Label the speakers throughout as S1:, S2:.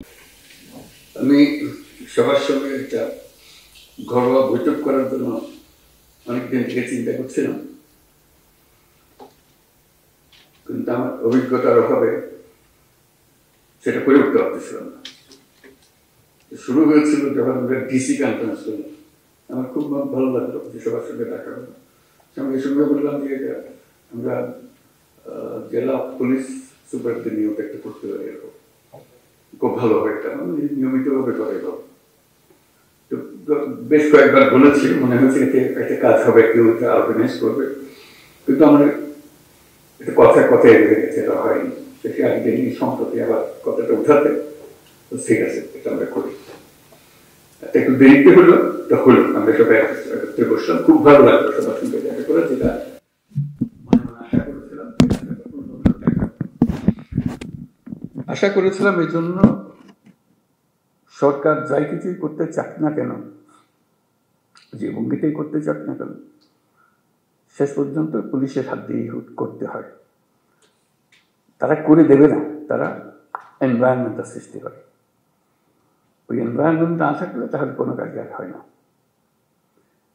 S1: আমি সবার সঙ্গে একটা ঘরোয়া বৈঠক করার জন্য অনেকদিন থেকে চিন্তা করছিলাম, কিন্তু আমার অভিজ্ঞতার অভাবে সেটা করে উঠতে পারতেছিলাম না। শুরু হয়েছিল যখন আমরা ডিসি কনফারেন্স করলাম, আমার খুব ভালো লাগলো যে সবার সঙ্গে দেখা হলো। সঙ্গে সঙ্গে বললাম যে আমরা জেলা পুলিশ সুপারদের নিয়োগ একটা করতে পারি, এরকম খুব ভালো হবে, একটা নিয়মিতভাবে করে এলো। তো বেশ কয়েকবার বলেছি, মনে হচ্ছে এতে একটা কাজ হবে, কেউ এটা অর্গানাইজ করবে, কিন্তু আমার এটা কথায় রয়ে গেছে, এটা হয়নি। সে একদিন সম্প্রতি আবার কথাটা উঠাতে, তো ঠিক আছে এটা আমরা করি। একটু দেরিতে হলো, তো হলো, আমরা সবাই একত্রে বসলাম, খুব ভালো লাগলো সবার সঙ্গে দেখা করে, যেটা আশা করেছিলাম। এই জন্য সরকার যাই কিছুই করতে চাক না কেন, যে ভঙ্গিতেই করতে চাক না কেন, শেষ পর্যন্ত পুলিশের হাত দিয়ে করতে হয়। তারা করে দেবে না, তারা এনভায়রনমেন্টটা সৃষ্টি করে। ওই এনভায়রনমেন্ট না থাকলে তাহলে কোনো কাজ আর হয় না।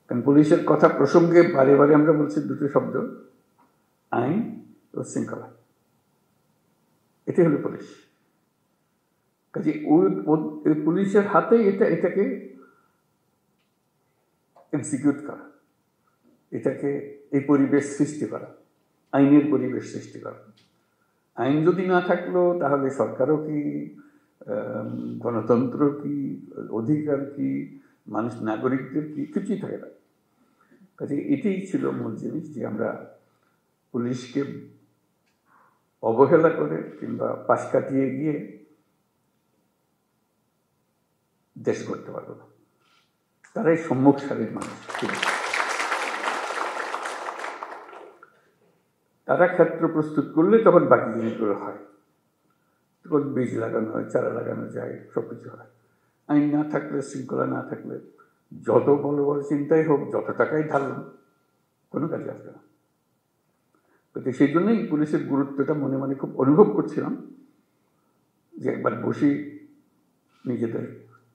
S1: কারণ পুলিশের কথা প্রসঙ্গে বারে বারে আমরা বলছি দুটো শব্দ, আইন ও শৃঙ্খলা। এটাই হলো পুলিশ। কাজে ওই পুলিশের হাতে এটাকে এক্সিকিউট করা, এটাকে এই পরিবেশ সৃষ্টি করা, আইনের পরিবেশ সৃষ্টি করা। আইন যদি না থাকলো তাহলে সরকারও কি, গণতন্ত্র কি, অধিকার কি, মানুষ নাগরিকদের কি, কিছুই থাকে না। কাজে এটাই ছিল মূল জিনিস, যে আমরা পুলিশকে অবহেলা করে কিংবা পাশ কাটিয়ে গিয়ে দেশ করতে পারবো না। তারাই সম্মুখ সারির মানুষ। তারা ক্ষেত্র প্রস্তুত করলে তখন বাকি জিনিসগুলো হয়, তখন বীজ লাগানো হয়, চারা লাগানো যায়, সবকিছু হয়। আইন না থাকলে, শৃঙ্খলা না থাকলে, যত বড় বড় চিন্তাই হোক, যত টাকাই ঢালুন, কোনো কাজে আসবে না। কিন্তু সেই জন্যই পুলিশের গুরুত্বটা মনে মনে খুব অনুভব করছিলাম, যে একবার বসি, নিজেদের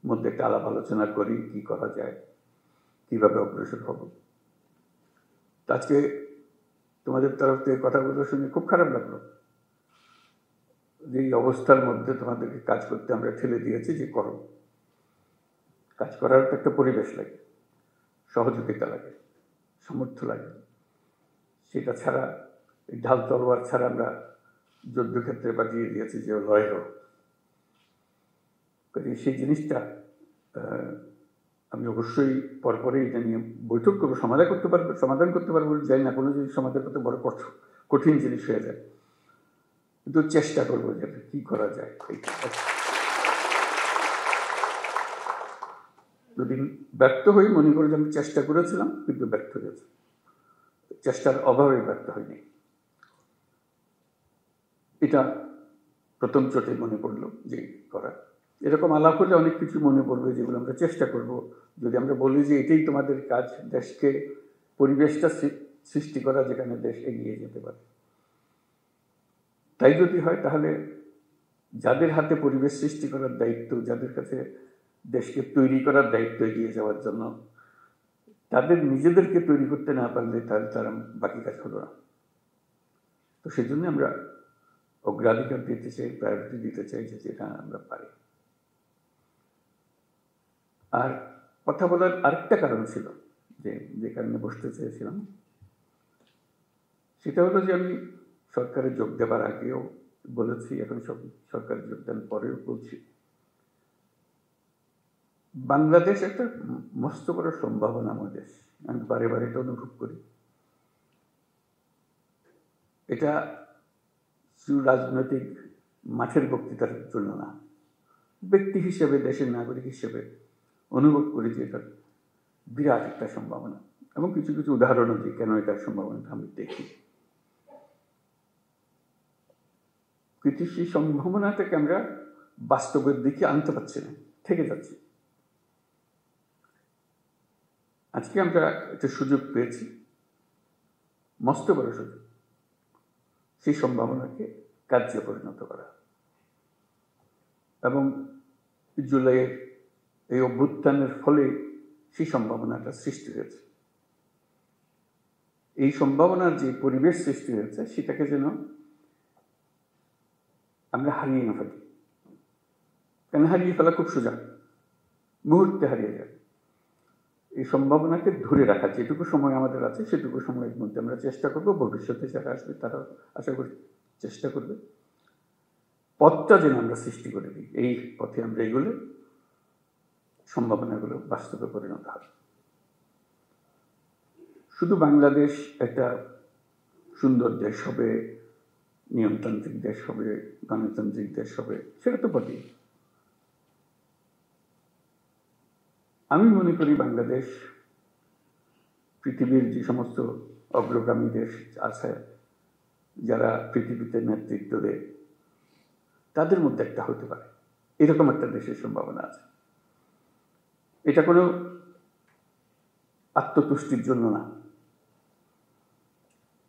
S1: মধ্যে একটা আলাপ আলোচনা করি, কি করা যায়, কিভাবে অগ্রসর হব। আজকে তোমাদের তরফ থেকে কথাগুলো শুনে খুব খারাপ লাগলো, যে এই অবস্থার মধ্যে তোমাদেরকে কাজ করতে আমরা ঠেলে দিয়েছি, যে করো। কাজ করার তো একটা পরিবেশ লাগে, সহযোগিতা লাগে, সামর্থ্য লাগে। সেটা ছাড়া, ঢাল তলোয়ার ছাড়া আমরা যুদ্ধক্ষেত্রে পাঠিয়ে দিয়েছি যে লড়াই হোক। সেই জিনিসটা আমি অবশ্যই পরপরই এটা নিয়ে বৈঠক করবো, সমাধান করতে পারবো যাই না, কোনো জিনিস সমাধান করতে বড় কঠিন জিনিস হয়ে যায়, কিন্তু চেষ্টা করবো যে কি করা যায়। যদি ব্যর্থ হই, মনে করি যে আমি চেষ্টা করেছিলাম কিন্তু ব্যর্থ হয়েছে, চেষ্টার অভাবে ব্যর্থ হয়নি। এটা প্রথম চোটে মনে পড়লো যে করা। এরকম আলাপ হলে অনেক কিছু মনে পড়বে, যেগুলো আমরা চেষ্টা করব। যদি আমরা বলি যে এটাই তোমাদের কাজ, দেশকে পরিবেশটা সৃষ্টি করা যেখানে দেশ এগিয়ে যেতে পারে, তাই যদি হয়, তাহলে যাদের হাতে পরিবেশ সৃষ্টি করার দায়িত্ব, যাদের কাছে দেশকে তৈরি করার দায়িত্ব এগিয়ে যাওয়ার জন্য, তাদের নিজেদেরকে তৈরি করতে না পারলে তাহলে তারা বাকি কাজ হলো না। তো সেই জন্য আমরা অগ্রাধিকার দিতে চাই, প্রায়োরিটি দিতে চাই, যে যেটা আমরা পারি। আর কথা বলার আরেকটা কারণ ছিল, যে কারণে বসতে চেয়েছিলাম, সেটা হলো যে আমি সরকারে যোগ দেবার আগেও বলেছি, এখন সরকারে যোগদান পরেও বলছি, বাংলাদেশ একটা মস্ত বড় সম্ভাবনাময় দেশ। আমি বারে বারে এটা অনুভব করি। এটা রাজনৈতিক মাঠের বক্তৃতার জন্য না, ব্যক্তি হিসেবে, দেশের নাগরিক হিসেবে অনুভব করি যে এটা বিরাট একটা সম্ভাবনা, এবং কিছু কিছু উদাহরণও দিই কেন এটার সম্ভাবনাটা আমি দেখি। কিন্তু সেই সম্ভাবনাটাকে আমরা বাস্তবের দিকে আনতে পারছি না, থেকে যাচ্ছি। আজকে আমরা একটা সুযোগ পেয়েছি, মস্ত বড় সুযোগ, সেই সম্ভাবনাকে কার্যে পরিণত করা। এবং জুলাইয়ের এই অভ্যুত্থানের ফলে সেই সম্ভাবনাটা সৃষ্টি হয়েছে। এই সম্ভাবনার যে পরিবেশ সৃষ্টি হয়েছে সেটাকে যেন আমরা হারিয়ে না ফেলি। কেন হারিয়ে ফেলা খুব সোজা, মুহূর্তে হারিয়ে যায়। এই সম্ভাবনাকে ধরে রাখা, যেটুকু সময় আমাদের আছে সেটুকু সময়ের মধ্যে আমরা চেষ্টা করবো, ভবিষ্যতে যারা আসবে তারা আশা করি চেষ্টা করবে, পথটা যেন আমরা সৃষ্টি করে দিই। এই পথে আমরা এগুলো সম্ভাবনাগুলো বাস্তবে পরিণত হবে। শুধু বাংলাদেশ একটা সুন্দর দেশ হবে, নিয়মতান্ত্রিক দেশ হবে, গণতান্ত্রিক দেশ হবে, সেটা তো বটেই। আমি মনে করি বাংলাদেশ পৃথিবীর যে সমস্ত অগ্রগামী দেশ আছে যারা পৃথিবীতে নেতৃত্ব দেয় তাদের মধ্যে একটা হতে পারে, এরকম একটা দেশের সম্ভাবনা আছে। এটা কোনো আত্মতুষ্টির জন্য না,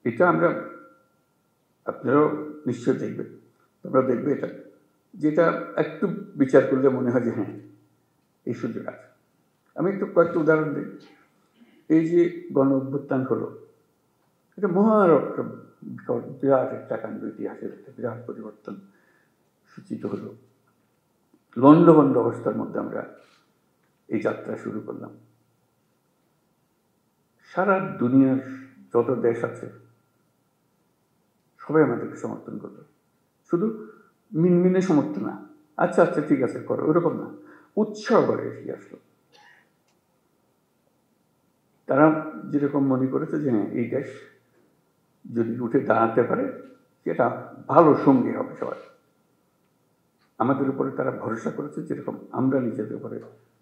S1: এটা আমরা, আপনারাও নিশ্চয় দেখবেন, তোমরা দেখবে এটা, যেটা একটু বিচার করলে মনে হয় যে হ্যাঁ এই সুযোগ আছে। আমি একটু কয়েকটা উদাহরণ দিই। এই যে গণ অভ্যুত্থান হলো, এটা বিরাট একটা কাণ্ড, ইতিহাসের একটা বিরাট পরিবর্তন সূচিত হলো। লণ্ডভণ্ড অবস্থার মধ্যে আমরা এই যাত্রা শুরু করলাম। সারা দুনিয়ার যত দেশ আছে সবাই আমাদেরকে সমর্থন করলো। শুধু মিনমিনে সমর্থন না, আচ্ছা আচ্ছা ঠিক আছে করো, ওরকম না, উৎসাহ করে এসে আসলো। তারা যেরকম মনে করেছে যে হ্যাঁ এই দেশ যদি উঠে দাঁড়াতে পারে সেটা ভালো সঙ্গী হবে সবাই। আমাদের উপরে তারা ভরসা করেছে, যেরকম আমরা নিজেদের উপরে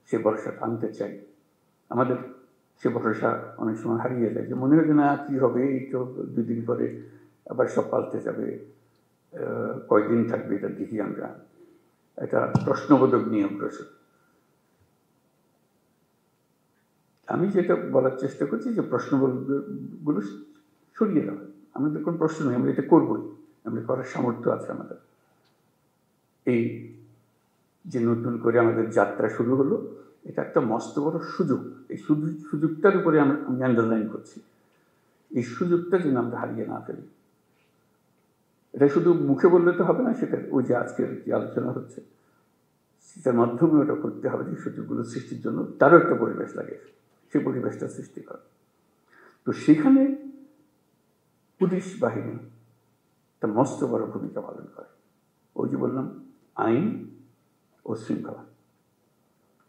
S1: সে ভরসাটা আনতে চাই। আমাদের সে ভরসা অনেক সময় হারিয়ে যায়, যে মনে হয় যে না কী হবে, এই তো দুদিন পরে আবার সব পাল্টে যাবে, কয়দিন থাকবে এটা দেখি আমরা, একটা প্রশ্নবোধক নিয়ে অগ্রসর। আমি যেটা বলার চেষ্টা করছি যে প্রশ্নগুলো সরিয়ে দেওয়া, আমাদের কোনো প্রশ্ন নেই, আমরা এটা করবোই, আমরা করার সামর্থ্য আছে আমাদের। এই যে নতুন করে আমাদের যাত্রা শুরু হলো, এটা একটা মস্ত বড় সুযোগ। এই সুযোগটার উপরে আমি আন্ডারলাইন করছি, এই সুযোগটা যেন আমরা হারিয়ে না ফেলি। এটা শুধু মুখে বললে তো হবে না, সেটা ওই যে আজকের যে আলোচনা হচ্ছে সেটার মাধ্যমে ওটা করতে হবে, যে সুযোগগুলো সৃষ্টির জন্য তারও একটা পরিবেশ লাগে, সেই পরিবেশটা সৃষ্টি করে। তো সেখানে পুলিশ বাহিনী একটা মস্ত বড় ভূমিকা পালন করে। ওই যে বললাম আইন ও শৃঙ্খলা,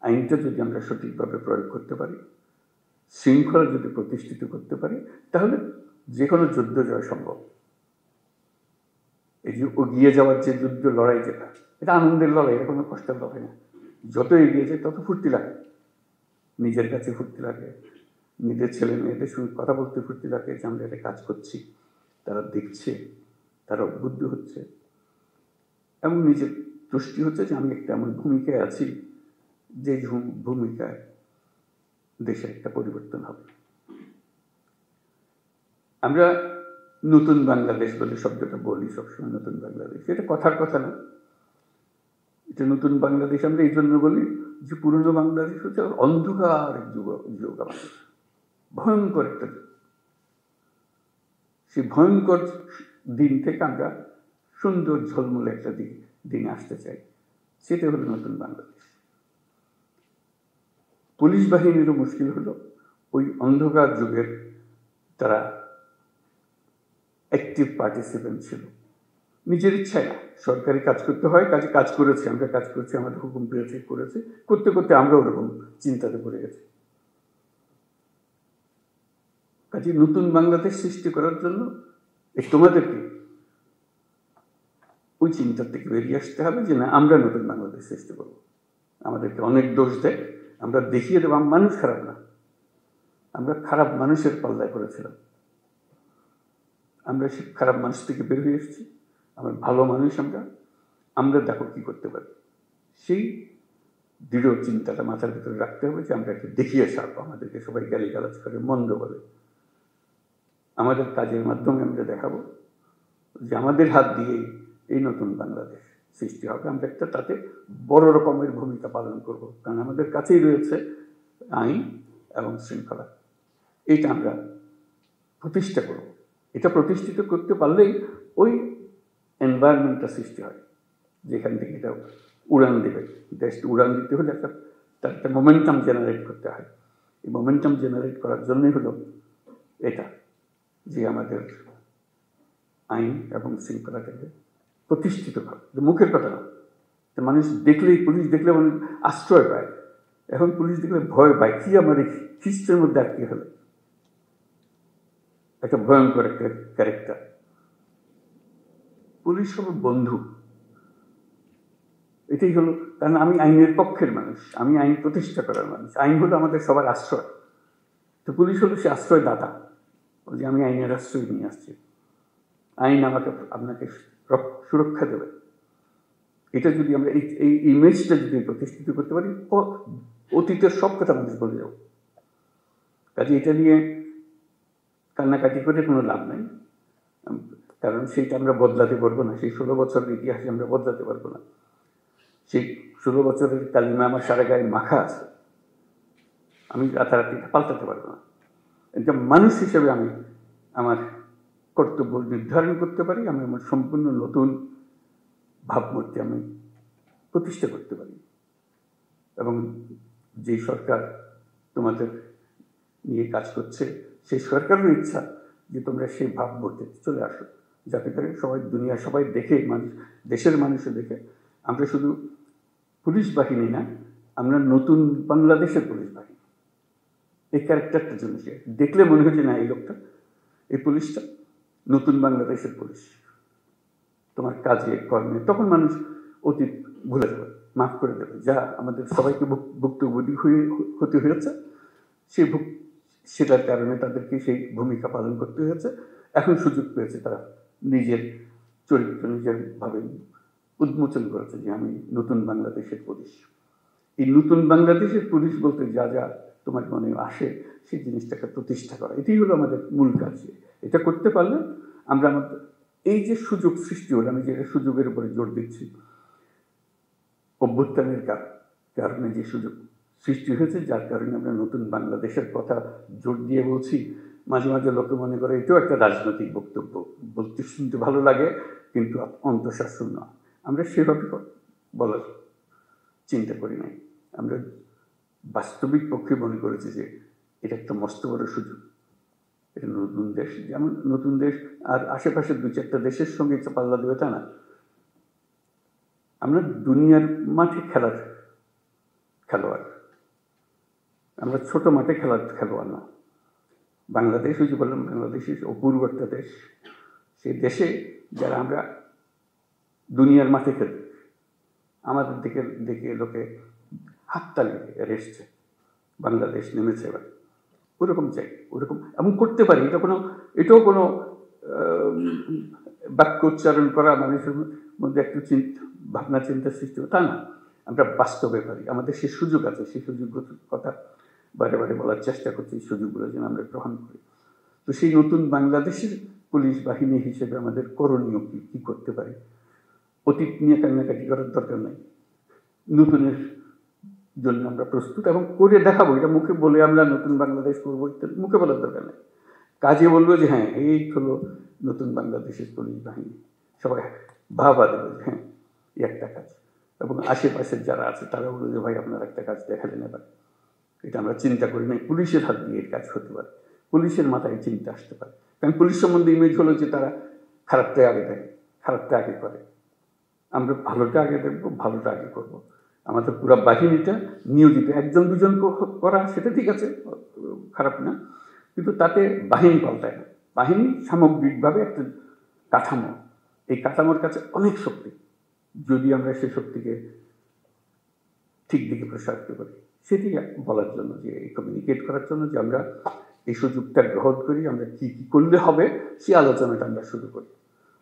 S1: আইনটা যদি আমরা সঠিকভাবে প্রয়োগ করতে পারি, শৃঙ্খলা যদি প্রতিষ্ঠিত করতে পারি, তাহলে যে কোনো যুদ্ধ জয় সম্ভব। এই যে এগিয়ে যাওয়ার যে যুদ্ধ লড়াই, যেটা এটা আনন্দের লড়াই, এটা কোনো কষ্টের লড়াই না। যত এগিয়ে যায় তত ফুর্তি লাগে, নিজের কাছে ফুর্তি লাগে, নিজের ছেলে মেয়েদের সঙ্গে কথা বলতে ফুর্তি লাগে যে আমরা একটা কাজ করছি, তারা দেখছে, তারা উদ্বুদ্ধ হচ্ছে, এবং নিজের তুষ্টি হচ্ছে যে আমি একটা এমন ভূমিকায় আছি যে ভূমিকায় দেশের একটা পরিবর্তন হবে। আমরা নতুন বাংলাদেশ বলে শব্দটা বলি সবসময়, নতুন বাংলাদেশ, এটা কথার কথা না। এটা নতুন বাংলাদেশ আমরা এই জন্য বলি যে পুরনো বাংলাদেশ হচ্ছে অন্ধকার যুগ, আমাদের ভয়ঙ্কর একটা যুগ। সেই ভয়ঙ্কর দিন থেকে আমরা সুন্দর ঝলমলে একটা দিনে আসতে চাই, সেটা হলো নতুন বাংলাদেশ। পুলিশ বাহিনীরও মুশকিল হলো ওই অন্ধকার যুগের তারা অ্যাক্টিভ পার্টিসিপেন্ট ছিল, নিজের ইচ্ছায় না, সরকারি কাজ করতে হয়, কাজ করেছে, আমরা কাজ করছি, আমাদের হুকুম পেয়েছে, করেছে, করতে করতে আমরা ওরকম চিন্তাতে পড়ে গেছি। কাজে নতুন বাংলাদেশ সৃষ্টি করার জন্য তোমাদেরকে ওই চিন্তার থেকে বেরিয়ে আসতে হবে যে না আমরা নতুন বাংলাদেশ সৃষ্টি করব। আমাদেরকে অনেক দোষ দেয়, আমরা দেখিয়ে দেবো মানুষ খারাপ না, আমরা খারাপ মানুষের পাল্লায় পড়েছিলাম, আমরা সে খারাপ মানুষ থেকে বের হয়ে এসেছি, আমরা ভালো মানুষ, আমরা দেখো কি করতে পারি। সেই দৃঢ় চিন্তাটা মাথার ভিতরে রাখতে হবে যে আমরা একটু দেখিয়ে সারবো, আমাদেরকে সবাই গালিগালাজ করে, মন্দ বলে, আমাদের কাজের মাধ্যমে আমরা দেখাবো যে আমাদের হাত দিয়েই এই নতুন বাংলাদেশ সৃষ্টি হবে, আমরা একটা তাতে বড় রকমের ভূমিকা পালন করব, কারণ আমাদের কাছেই রয়েছে আইন এবং শৃঙ্খলা। এইটা আমরা প্রতিষ্ঠা করব। এটা প্রতিষ্ঠিত করতে পারলেই ওই এনভায়রনমেন্টটা সৃষ্টি হয় যেখান থেকে এটা উড়ান দেবে। দেশটা উড়ান দিতে হলে তার একটা মোমেন্টাম জেনারেট করতে হয়। এই মোমেন্টাম জেনারেট করার জন্যই হলো এটা, যে আমাদের আইন এবং শৃঙ্খলাটাকে প্রতিষ্ঠিত করা। মুখের কথা না, মানুষ দেখলেই, পুলিশ দেখলে মানুষ আশ্রয় পায়। এখন পুলিশ দেখলে ভয় পায়, কি আমার এই খ্রিস্টের মধ্যে আটকে হলে, একটা ভয়ঙ্কর একটা ক্যারেক্টার। পুলিশ হলো বন্ধু, এটাই হলো, কারণ আমি আইনের পক্ষের মানুষ, আমি আইন প্রতিষ্ঠা করার মানুষ। আইন হলো আমাদের সবার আশ্রয়, তো পুলিশ হলো সে আশ্রয়দাতা, যে আমি আইনের আশ্রয় নিয়ে আসছি, আইন আমাকে আপনাকে সুরক্ষা দেবে। এটা যদি আমরা এই ইমেজটা যদি প্রতিষ্ঠিত করতে পারি, অতীতের সব কথা মানুষ বলে যাব। কাজে এটা নিয়ে কান্নাকাটি করে কোনো লাভ নাই, কারণ সেইটা আমরা বদলাতে পারবো না। সেই 16 বছরের ইতিহাসে আমরা বদলাতে পারবো না। সেই 16 বছরের কালিমা আমার সারা গায়ে মাখা আছে, আমি রাতারাতি পাল্টাতে পারবো না। এটা মানুষ হিসেবে আমি আমার কর্তব্য নির্ধারণ করতে পারি, আমি আমার সম্পূর্ণ নতুন ভাবমূর্তি আমি প্রতিষ্ঠা করতে পারি। এবং যে সরকার তোমাদের নিয়ে কাজ করছে, সেই সরকারের ইচ্ছা যে তোমরা সেই ভাবমূর্তিতে চলে আসো, যাতে করে সবাই, দুনিয়া সবাই দেখে, মানুষ, দেশের মানুষও দেখে আমরা শুধু পুলিশ বাহিনী না, আমরা নতুন বাংলাদেশের পুলিশ বাহিনী। এই ক্যারেক্টারটা জন্য দেখলে মনে হয় যে না, এই লোকটা, এই পুলিশটা নতুন বাংলাদেশের পুলিশ। তোমার কাজে কর্মে তখন মানুষ অতীত ভুলে যাবে, মাফ করে দেবে, যা আমাদের সবাইকে ভুক্তভোগী হতে হয়েছে, সেটার কারণে তাদেরকে সেই ভূমিকা পালন করতে হয়েছে। এখন সুযোগ পেয়েছে, তারা নিজের চরিত্র নিজের ভাবে উন্মোচন করেছে যে আমি নতুন বাংলাদেশের পুলিশ। এই নতুন বাংলাদেশের পুলিশ বলতে যা যা তোমার মনে আসে, সেই জিনিসটাকে প্রতিষ্ঠা করা, এটাই হলো আমাদের মূল কাজ। এটা করতে পারলে আমরা আমাদের এই যে সুযোগ সৃষ্টি হলো, আমি যে সুযোগের উপরে জোর দিচ্ছি, অভ্যুত্থানের কারণে যে সুযোগ সৃষ্টি হয়েছে, যার কারণে আমরা নতুন বাংলাদেশের কথা জোর দিয়ে বলছি। মাঝে মাঝে লোকে মনে করে এটাও একটা রাজনৈতিক বক্তব্য, বলতে শুনতে ভালো লাগে কিন্তু অন্তঃশাসন নয়। আমরা সেভাবে বলার চিন্তা করি নাই, আমরা বাস্তবিক পক্ষে মনে করেছি যে এটা একটা মস্ত বড় সুযোগ। এটা নতুন দেশ, যেমন নতুন দেশ আর আশেপাশের 2-4টা দেশের সঙ্গে পাল্লা দেবে তা না। আমরা দুনিয়ার মাঠে খেলোয়াড়, আমরা ছোট মাঠে খেলোয়াড় না। বাংলাদেশ, ওই যে বললাম, বাংলাদেশ অপূর্ব একটা দেশ। সেই দেশে যারা আমরা দুনিয়ার মাঠে খেলি, আমাদের দেখে লোকে হাততালি এসছে, বাংলাদেশ নেমেছে এবার, ওরকম চাই, ওরকম এমন করতে পারি। এটাও কোনো বাক্য উচ্চারণ করা মানুষের মধ্যে একটু ভাবনা চিন্তা সৃষ্টি হবে তা না। আমরা বাস্তবে পারি, আমাদের সেই সুযোগ আছে, সেই সুযোগগুলোর কথা বারে বারে বলার চেষ্টা করছি, এই সুযোগগুলো যেন আমরা গ্রহণ করি। তো সেই নতুন বাংলাদেশের পুলিশ বাহিনী হিসেবে আমাদের করণীয় কী করতে পারি? অতীত নিয়ে কান্নাকাটি করার দরকার নেই, নতুনের জন্য আমরা প্রস্তুত এবং করে দেখাবো। এটা মুখে বলে আমরা নতুন বাংলাদেশ করবো ইত্যাদি মুখে বলার দরকার নেই, কাজে বলবো যে হ্যাঁ এই হলো নতুন বাংলাদেশের পুলিশ বাহিনী। সবাই ভাবা দেবে যে হ্যাঁ এই একটা কাজ, এবং আশেপাশের যারা আছে তারা বললো যে ভাই আপনার একটা কাজ দেখালেন এবার। এটা আমরা চিন্তা করি নাই, পুলিশের হাত দিয়ে এর কাজ হতে পারে, পুলিশের মাথায় চিন্তা আসতে পারে। কারণ পুলিশ সম্বন্ধে ইমেজ হলো যে তারা খারাপটা আগে দেয়, খারাপটা আগে করে। আমরা ভালোটা আগে দেখবো, ভালোটা আগে করবো। আমাদের পুরো বাহিনীটা নিয়োজিত, 1-2 জন করা সেটা ঠিক আছে, খারাপ না, কিন্তু তাতে বাহিনী পাল্টায় না। বাহিনী সামগ্রিকভাবে একটা কাঠামো, এই কাঠামোর কাছে অনেক শক্তি, যদি আমরা সেই শক্তিকে ঠিক দিকে প্রসারিত করি। সেটি বলার জন্য, যে কমিউনিকেট করার জন্য, যে আমরা এই সুযোগটা গ্রহণ করি, আমরা কী কী করলে হবে সেই আলোচনাটা আমরা শুরু করি।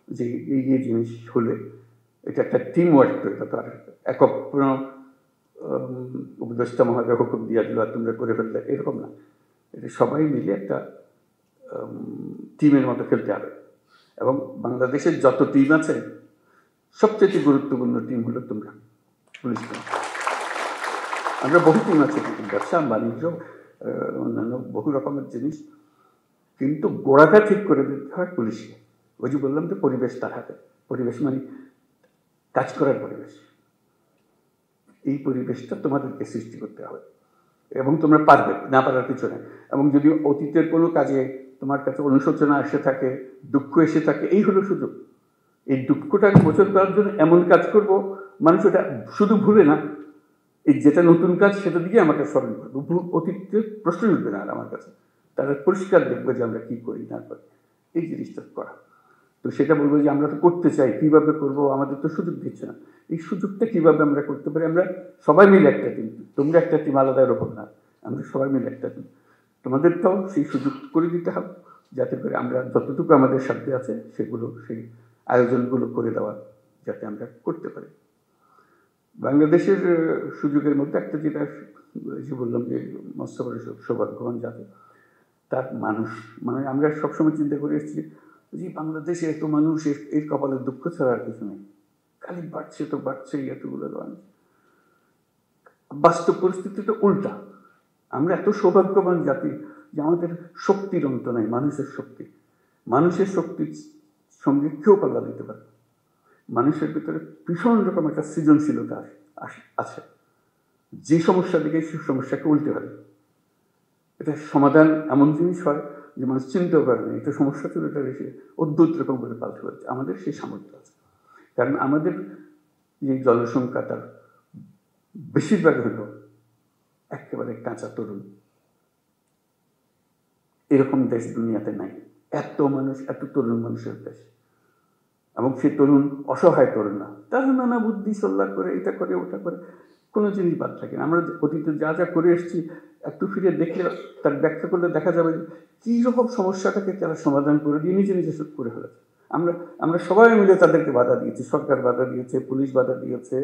S1: যে এই জিনিস হলে এটা একটা টিম ওয়ার্ক, তো এটা তো আর একক কোনো উপদেষ্টা মহোদয় হুকুম দিয়া দিল আর তোমরা করে ফেললে, এরকম না। এটা সবাই মিলে একটা টিমের মতো খেলতে হবে। এবং বাংলাদেশের যত টিম আছে সবচেয়ে গুরুত্বপূর্ণ টিম হলো তোমরা, পুলিশ টিম। আমরা বহু টিম আছে, ব্যবসা বাণিজ্য অন্যান্য বহু রকমের জিনিস, কিন্তু গোড়াটা ঠিক করে দিতে হয় পুলিশকে। ওই যে বললাম যে পরিবেশ তার হাতে, পরিবেশ মানে কাজ করার পরিবেশ। এই পরিবেশটা তোমাদেরকে সৃষ্টি করতে হবে এবং তোমরা পারবে, না পারার কিছু নেই। এবং যদি অতীতের কোনো কাজে তোমার কাছে অনুশোচনা এসে থাকে, দুঃখ এসে থাকে, এই হলো সুযোগ। এই দুঃখটাকে মোচন করার জন্য এমন কাজ করব, মানুষ ওটা শুধু ভুলে না, এই যেটা নতুন কাজ সেটা দিকে আমাকে স্মরণ করবো, অতীতের প্রশ্ন উঠবে না আর আমার কাছে। তারা পরিষ্কার দেখবে যে আমরা কি করি না করি, এই জিনিসটা করা। তো সেটা বলবো যে আমরা তো করতে চাই, কিভাবে করব, আমাদের তো সুযোগ দিচ্ছে না। এই সুযোগটা কিভাবে আমরা করতে পারি? আমরা সবাই মিলে একটা টিম, তোমরা একটা টিম আলাদা এরকম না, আমরা সবাই মিলে একটা টিম। তোমাদেরটাও সেই সুযোগ করে দিতে হবে, যাতে করে আমরা যতটুকু আমাদের সাথে আছে সেগুলো, সেই আয়োজনগুলো করে দেওয়া যাতে আমরা করতে পারি। বাংলাদেশের সুযোগের মধ্যে একটা যেটা যে বললাম যে মৎস্য বড় সৌভাগ্যবান জাতি, তার মানুষ, মানে আমরা সবসময় চিন্তা করে এসেছি যে বাংলাদেশে এত মানুষ, এর কপালের দুঃখ ছাড়া আর কিছু নেই, খালি বাড়ছে তো বাড়ছেই এতগুলো মানুষ। বাস্তব পরিস্থিতি তো উল্টা। আমরা এত সৌভাগ্যবান জাতি যে আমাদের শক্তির অন্ত নাই, মানুষের শক্তি। মানুষের শক্তির সঙ্গে কেউ পাল্লা দিতে পারে। মানুষের ভিতরে ভীষণ রকম একটা সৃজনশীলতা আছে, যে সমস্যা দিকে সেই সমস্যাকে উল্টে পারে। এটা সমাধান এমন জিনিস হয় যে মানুষ চিন্তাও করে না, এটা সমস্যা ছিল, এটা এসে অদ্ভুত রকম করে পাল্টে হচ্ছে। আমাদের সেই সামর্থ্য আছে, কারণ আমাদের যে জনসংখ্যা তার বেশিরভাগ হলো একেবারে কাঁচা তরুণ। এরকম দেশ দুনিয়াতে নাই, এত মানুষ, এত তরুণ মানুষের দেশ। এবং সে তরুণ অসহায় তরুণ না, তারা নানা বুদ্ধি সল্লা করে, এটা করে ওটা করে, কোনো জিনিস বাদ থাকে না। আমরা অতীতে যা যা করে এসেছি একটু ফিরে দেখলে, তার ব্যাখ্যা করলে দেখা যাবে কী রকম সমস্যাটাকে তারা সমাধান করে দিয়ে নিজে নিজে শুট করে ফেলেছে। আমরা সবাই মিলে তাদেরকে বাধা দিয়েছি, সরকার বাধা দিয়েছে, পুলিশ বাধা দিয়েছে,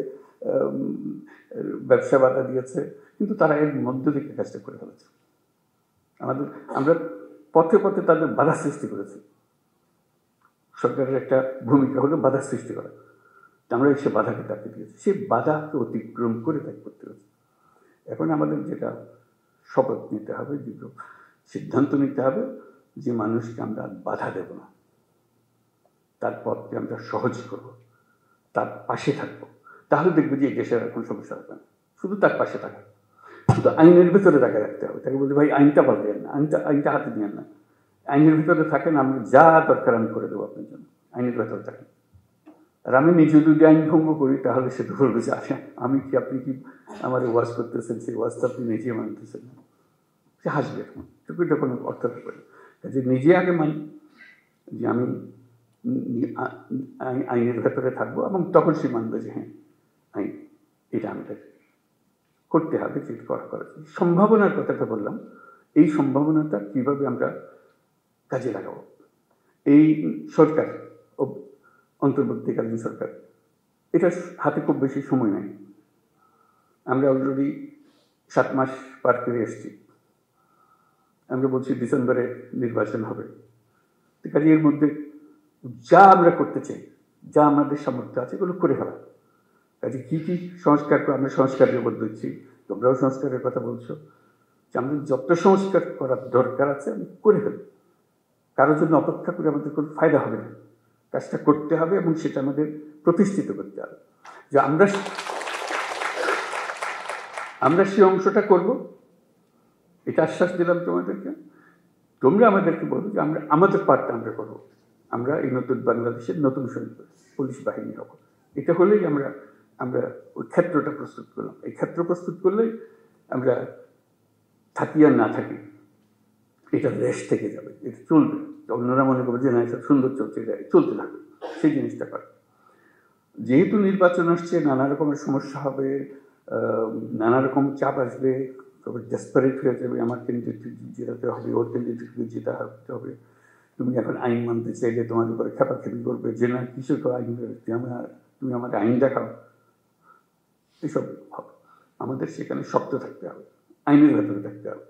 S1: ব্যবসা বাধা দিয়েছে, কিন্তু তারা এর মধ্য থেকে কাজটা করে ফেলেছে। আমরা পথে পথে তাদের বাধা সৃষ্টি করেছি। সরকারের একটা ভূমিকা হলো বাধা সৃষ্টি করা, আমরা সে বাধাকে তাকে দিয়েছি, সে বাধাকে অতিক্রম করে তাকে করতে হয়েছে। এখন আমাদের যেটা শপথ নিতে হবে, যেগুলো সিদ্ধান্ত নিতে হবে, যে মানুষকে আমরা বাধা দেব না, তার পথকে আমরা সহজ করব, তার পাশে থাকবো। তাহলে দেখবে যে এই দেশের এখন সমস্যা হবে না। শুধু তার পাশে থাকা, শুধু আইনের ভেতরে তাকে রাখতে হবে। তাকে বলতে ভাই আইনটা পাল্টেন না, আইনটা হাতে নিয়েন না, আইনের ভেতরে থাকেন, আমি যা দরকার আমি করে দেবো আপনার জন্য, আইনের ভেতরে থাকেন। আর আমি নিজে যদি আইন ভঙ্গ করি তাহলে সে তো বলবে যে আচ্ছা আমি কি, আপনি কি আমার ওয়াজ করতেছেন, সেই ওয়াজটা আপনি নিজে মানতেছেন না, সে হাসবে। এখন এটা কোনো অর্থ থাকবে না। কাজে নিজে আগে মানি যে আমি আইনের ভেতরে থাকবো, এবং তখন সে মানবে যে হ্যাঁ আইন এটা আমাদের করতে হবে, যেটা করা। সম্ভাবনার কথাটা বললাম, এই সম্ভাবনাটা কীভাবে আমরা কাজে লাগাবো। এই সরকার, অন্তর্বর্তীকালীন সরকার, এটা হাতে খুব বেশি সময় নাই। আমরা অলরেডি 7 মাস পার করে এসেছি। আমরা বলছি ডিসেম্বরে নির্বাচন হবে। কাজে এর মধ্যে যা আমরা করতে চাই, যা আমাদের সামর্থ্য আছে, এগুলো করে ফেলা। কাজে কী কী সংস্কার, আমরা সংস্কারের উপর দিচ্ছি, তোমরাও সংস্কারের কথা বলছো, যে আমাদের যত সংস্কার করার দরকার আছে আমি করে ফেলি। কারোর জন্য অপেক্ষা করে আমাদের কোনো ফায়দা হবে না, কাজটা করতে হবে এবং সেটা আমাদের প্রতিষ্ঠিত করতে হবে। যে আমরা সেই অংশটা করব, এটা আশ্বাস দিলাম তোমাদেরকে। তোমরা আমাদেরকে বলো যে আমরা আমাদের পার্টটা আমরা করবো। আমরা এই নতুন বাংলাদেশের নতুন সৈনিক পুলিশ বাহিনী হব। এটা হলেই আমরা ওই ক্ষেত্রটা প্রস্তুত করলাম। এই ক্ষেত্র প্রস্তুত করলেই আমরা থাকি আর না থাকি, এটা রেশ থেকে যাবে, এটা চলবে। অন্যরা মনে করবে যে না এটা সুন্দর চলছে, এটা চলতে থাকবে, সেই জিনিসটা করে। যেহেতু নির্বাচন আসছে, নানা রকমের সমস্যা হবে, নানা রকম চাপ আসবে, তবে ডেসপারেট হয়ে যাবে, আমার ক্যান্ডিডেট জেতাতে হবে, ওর ক্যান্ডিডেটকে জেতাতে হবে। তুমি এখন আইন মানতে চাইলে তোমার উপরে খেপাখেপি করবে যে না কিছু তো আইন, তুমি আমাকে আইন দেখাও, এসব হবে। আমাদের সেখানে শক্ত থাকতে হবে, আইনের ভেতরে থাকতে হবে,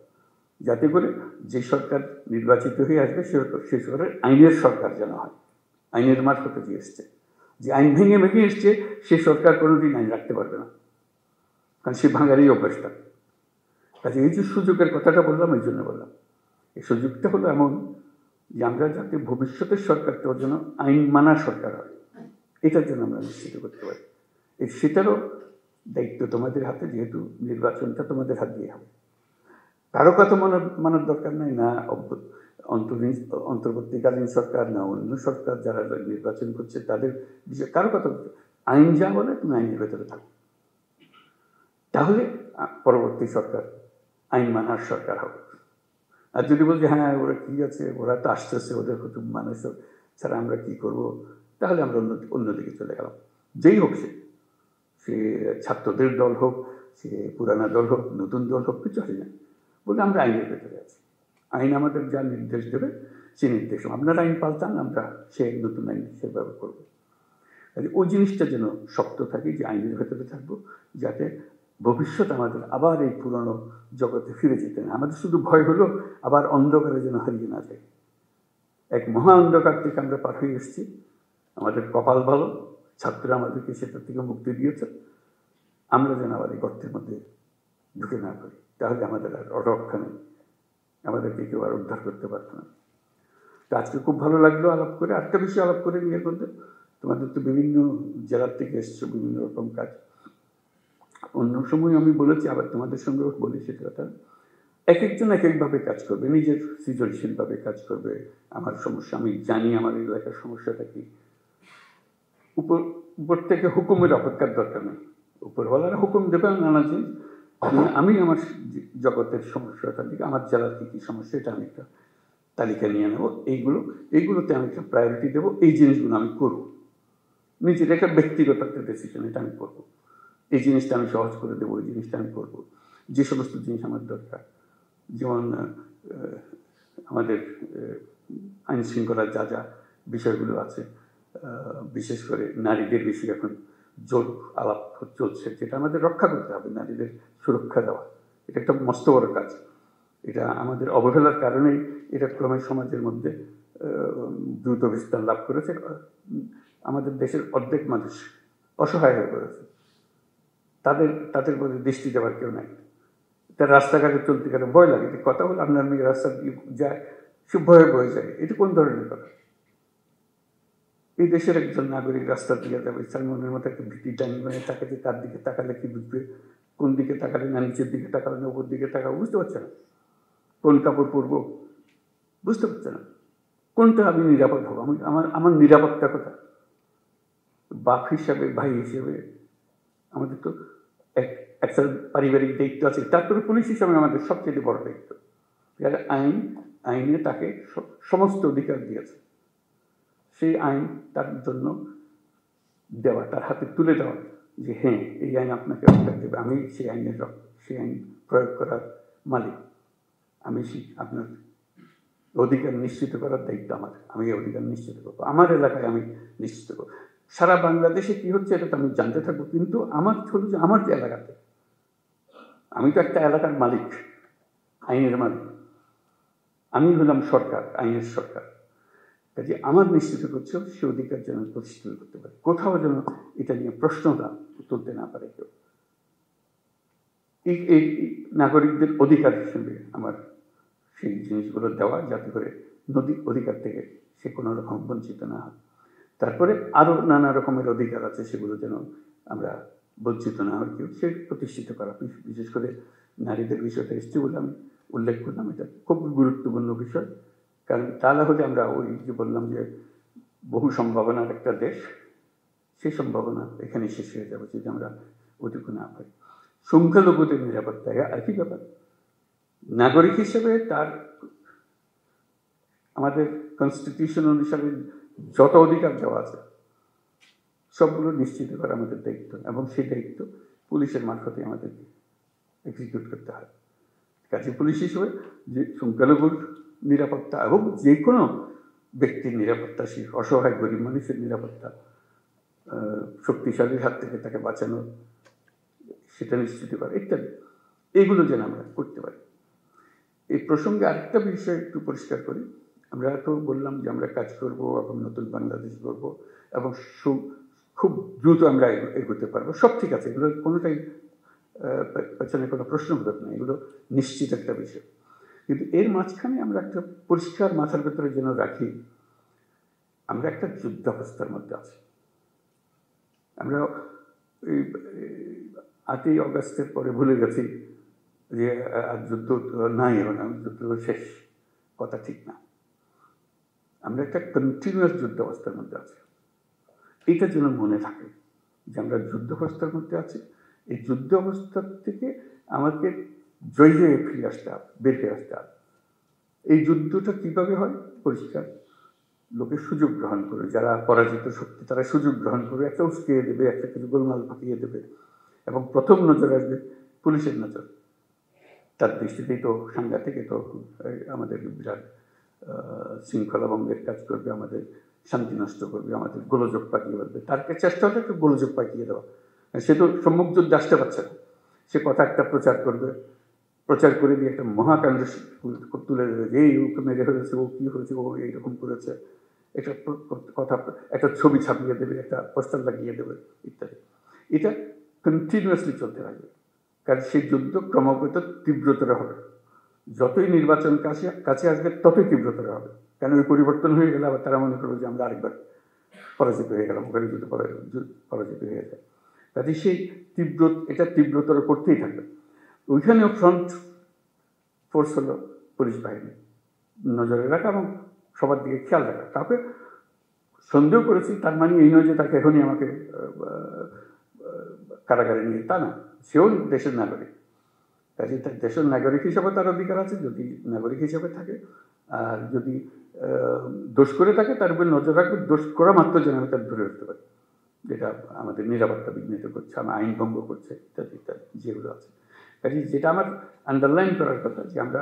S1: যাতে করে যে সরকার নির্বাচিত হয়ে আসবে সে সরকারের আইনের সরকার যেন হয়, আইনের মারফতে যে এসছে, যে আইন ভেঙে ভেঙে এসছে সে সরকার কোনোদিন আইন রাখতে পারবে না, কারণ সে ভাঙারই অভ্যাসটা। কাজে এই যে সুযোগের কথাটা বললাম, এই জন্য বললাম এই সুযোগটা হলো এমন যে আমরা যাতে ভবিষ্যতের সরকারটা যেন আইন মানার সরকার হয়, এটার জন্য আমরা নিশ্চিত করতে পারি। সেটারও দায়িত্ব তোমাদের হাতে, যেহেতু নির্বাচনটা তোমাদের হাত দিয়ে হবে। কারো কথা মানার দরকার নাই, না অন্তর্বর্তীকালীন সরকার, না অন্য সরকার যারা নির্বাচন করছে তাদের বিষয়ে কারো কথা। আইন যা বলে তুমি আইনের ভেতরে থাকো, তাহলে পরবর্তী সরকার আইন মানার সরকার হবে। আর যদি বলছি হ্যাঁ ওরা কি আছে, ওরা তো আসতেছে, ওদের কুটুম মানুষ ছাড়া আমরা কি করব, তাহলে আমরা অন্যদিকে চলে গেলাম। যেই হোক সে ছাত্রদের দল হোক, সে পুরানা দল হোক, নতুন দল হোক, কিছু হয় না, বলে আমরা আইনের ভেতরে আছি। আইন আমাদের যা নির্দেশ দেবে সে নির্দেশ, আপনারা আইন পাল্টান, আমরা সে নতুন আইন সেভাবে করবো। ওই জিনিসটা যেন শক্ত থাকে, যে আইনের ভেতরে থাকবো, যাতে ভবিষ্যৎ আমাদের আবার এই পুরনো জগতে ফিরে যেতে না। আমাদের শুধু ভয় হলো আবার অন্ধকারে যেন হারিয়ে না যায়। এক মহা অন্ধকার থেকে আমরা পার হয়ে এসেছি, আমাদের কপাল ভালো, ছাত্ররা আমাদেরকে সেটা থেকে মুক্তি দিয়েছে। আমরা যেন আবার এই গর্তের মধ্যে ঢুকে না পারি, তাহলে আমাদের আর রক্ষা নেই, আমাদেরকে কেউ আর উদ্ধার করতে পারত না। তো আজকে খুব ভালো লাগলো আলাপ করে, আরেকটা বেশি আলাপ করে নিয়ে করতে। তোমাদের তো বিভিন্ন জেলার থেকে এসছো, বিভিন্ন রকম কাজ। অন্য সময় আমি বলেছি, আবার তোমাদের সঙ্গেও বলি সেটা কথা, এক একজন এক একভাবে কাজ করবে, নিজের সৃজনশীলভাবে কাজ করবে। আমার সমস্যা, আমি জানি আমার এলাকার সমস্যাটা কি। উপর থেকে হুকুমের অপেক্ষার দরকার নেই, উপরওয়ালারা হুকুম দেবে নানা জিনিস। আমি আমার জগতের সমস্যাটা দিকে, আমার জেলার কী কী সমস্যা, এটা আমি একটা তালিকা নিয়ে নেবো। এইগুলোতে আমি একটা প্রায়োরিটি দেবো, এই জিনিসগুলো আমি করবো। নিজের একটা ব্যক্তিগত একটা ডিসিশন, এটা আমি করবো। এই জিনিসটা আমি সহজ করে দেবো, এই জিনিসটা আমি করবো। যে সমস্ত জিনিস আমার দরকার, যেমন আমাদের আইন শৃঙ্খলার যা যা বিষয়গুলো আছে, বিশেষ করে নারীদের বিষয়ে এখন জোর আলাপ চলছে, যেটা আমাদের রক্ষা করতে হবে, নারীদের সুরক্ষা দেওয়া। এটা একটা মস্ত বড় কাজ। এটা আমাদের অবহেলার কারণেই এটা ক্রমে সমাজের মধ্যে দ্রুত বিস্তার লাভ করেছে। আমাদের দেশের অর্ধেক মানুষ অসহায় হয়ে পড়েছে, তাদের প্রতি দৃষ্টি দেওয়ার কেউ নাই। তার রাস্তাঘাটে চলতে গেলে ভয় লাগে, কথা বলে আপনার মেয়ে রাস্তা দিয়ে যায়, সে ভয়ে ভয়ে যায়। এটা কোন ধরনের কথা? এই দেশের একজন নাগরিক রাস্তা দিয়ে যাবে, তার মনের মতো একটা ভীতি টানি, মানে তাকে তার দিকে তাকালে কি বুঝবে, কোন দিকে তাকালে, না নিচের দিকে তাকালে না উপর দিকে তাকাবো, বুঝতে পারছে না। কোন কাপড় পরবো বুঝতে পারছে না। কোনটা আমি নিরাপদ হবো, আমার নিরাপত্তা কথা। বাপ হিসাবে, ভাই হিসেবে আমাদের তো একটা পারিবারিক দায়িত্ব আছে, তারপরে পুলিশ হিসাবে আমাদের সবচেয়ে বড় দায়িত্ব। আইনে তাকে সমস্ত অধিকার দিয়েছে, সেই আইন তার জন্য দেওয়া, তার হাতে তুলে দেওয়া, যে হ্যাঁ এই আইন আপনাকে অধিকার দেবে, আমি সেই আইন প্রয়োগ করার মালিক, আমি আপনার অধিকার নিশ্চিত করার দায়িত্ব আমার, আমি এই অধিকার নিশ্চিত করবো, আমার এলাকায় আমি নিশ্চিত করবো। সারা বাংলাদেশে কি হচ্ছে এটা তো আমি জানতে থাকবো, কিন্তু আমার হলো যে আমার যে এলাকাতে, আমি তো একটা এলাকার মালিক, আইনের মালিক, আমি হলাম সরকার, আইনের সরকার। কাজে আমার নিশ্চিত করছে সে অধিকার যেন প্রতিষ্ঠিত করতে পারে, কোথাও যেন এটা নিয়ে প্রশ্নটা তুলতে না পারে কেউ। এই নাগরিকদের অধিকার হিসেবে আমার সেই জিনিসগুলো দেওয়া, যাতে করে অধিকার থেকে সে কোনো রকম বঞ্চিত না হয়। তারপরে আরও নানা রকমের অধিকার আছে, সেগুলো যেন আমরা বঞ্চিত না হয় কেউ, সে প্রতিষ্ঠিত করা। বিশেষ করে নারীদের বিষয়টা এসছে বলে আমি উল্লেখ করলাম, এটা খুব গুরুত্বপূর্ণ বিষয়। কারণ তা না হলে আমরা ওই যে বললাম যে বহু সম্ভাবনার একটা দেশ, সেই সম্ভাবনা এখানে শেষ হয়ে যাবে যদি আমরা ওইটুকু না পাই। সংখ্যালঘুদের নিরাপত্তা একই ব্যাপার। নাগরিক হিসেবে তার আমাদের কনস্টিটিউশন অনুসারে যত অধিকার দেওয়া আছে সবগুলো নিশ্চিত করা আমাদের দায়িত্ব, এবং সেই দায়িত্ব পুলিশের মারফতে আমাদেরকে এক্সিকিউট করতে হয়। কাজে পুলিশ হিসেবে যে সংখ্যালঘুর নিরাপত্তা এবং যে কোনো ব্যক্তির নিরাপত্তা, সে অসহায় গরিব মানুষের নিরাপত্তা, শক্তিশালীর হাত থেকে তাকে বাঁচানো, সেটা নিশ্চিত করা ইত্যাদি, এইগুলো যেন আমরা করতে পারি। এই প্রসঙ্গে আরেকটা বিষয় একটু পরিষ্কার করি। আমরা তো বললাম যে আমরা কাজ করব এবং নতুন বাংলাদেশ গড়ব এবং খুব দ্রুত আমরা এগোতে পারবো। সব ঠিক আছে, এগুলো কোনোটাই পেছনে কোনো প্রশ্নবোধক নেই, এগুলো নিশ্চিত একটা বিষয়। কিন্তু এর মাঝখানে আমরা একটা পরিষ্কার মাথার ভেতরে যেন রাখি, আমরা একটা যুদ্ধাবস্থার মধ্যে আছি। আমরা এই 8ই অগাস্টের পরে ভুলে গেছি যে আর যুদ্ধ নাই, এখন যুদ্ধ শেষ, কথা ঠিক না। আমরা একটা কন্টিনিউয়াস যুদ্ধাবস্থার মধ্যে আছি। এইটা যেন মনে থাকে যে আমরা যুদ্ধাবস্থার মধ্যে আছি। এই যুদ্ধ অবস্থার থেকে আমাকে জয়ী হয়ে ফিরে আসতে হবে, বের হয়ে আসতে হবে। এই যুদ্ধটা কিভাবে হয়? পরিষ্কার, লোকের সুযোগ গ্রহণ করে, যারা পরাজিত শক্তি তারা সুযোগ গ্রহণ করে একটা উস্কিয়ে দেবে, একটা কিছু গোলমাল পাকিয়ে দেবে, এবং প্রথম নজর আসবে পুলিশের নজর। তার দৃষ্টিতেই তো সাংঘাতিক, তো আমাদের বিরাট শৃঙ্খলা ভঙ্গের কাজ করবে, আমাদের শান্তি নষ্ট করবে, আমাদের গোলযোগ পাকিয়ে বলবে। তার চেষ্টা হলো একটু গোলযোগ পাকিয়ে দেওয়া। সে তো সম্মুখ যুদ্ধে আসতে পারছে না, সে কথা একটা প্রচার করবে, প্রচার করে দিয়ে একটা মহাকাণ্ড তুলে দেবে যে এই ওকে মেরে ফেলেছে, ও কী হয়েছে, ও এইরকম করেছে, একটা কথা, একটা ছবি ছাপিয়ে দেবে, একটা পোস্টার লাগিয়ে দেবে ইত্যাদি। এটা কন্টিনিউয়াসলি চলতে থাকবে, কারণ সেই যুদ্ধ ক্রমাগত তীব্রতর হবে। যতই নির্বাচন কাছে আসবে ততই তীব্রতর হবে, কারণ ওই পরিবর্তন হয়ে গেলে আবার তারা মনে করবে যে আমরা আরেকবার পরাজিত হয়ে গেলাম, ওখানে যুদ্ধ পরাজিত হয়ে যায়। কাজে সেই এটা তীব্রতর করতেই থাকবে। ওইখানেও ফ্রন্ট ফোর্স হলো পুলিশ বাহিনী, নজরে রাখা এবং সবার দিকে খেয়াল রাখা। কাউকে সন্দেহ করেছি তার মানে এই নয় যে তাকে এখনই আমাকে কারাগারে নিয়ে, তা না। সেও দেশের নাগরিক, কাজে তার দেশের নাগরিক হিসাবে তার অধিকার আছে, যদি নাগরিক হিসাবে থাকে। আর যদি দোষ করে থাকে তার উপর নজর রাখবে, দোষ করা মাত্র যেন আমি তার ধরে রাখতে পারি, যেটা আমাদের নিরাপত্তা বিঘ্নিত করছে, আমার আইন ভঙ্গ করছে ইত্যাদি ইত্যাদি যেগুলো আছে। কাজে যেটা আমার আন্ডারলাইন করার কথা যে আমরা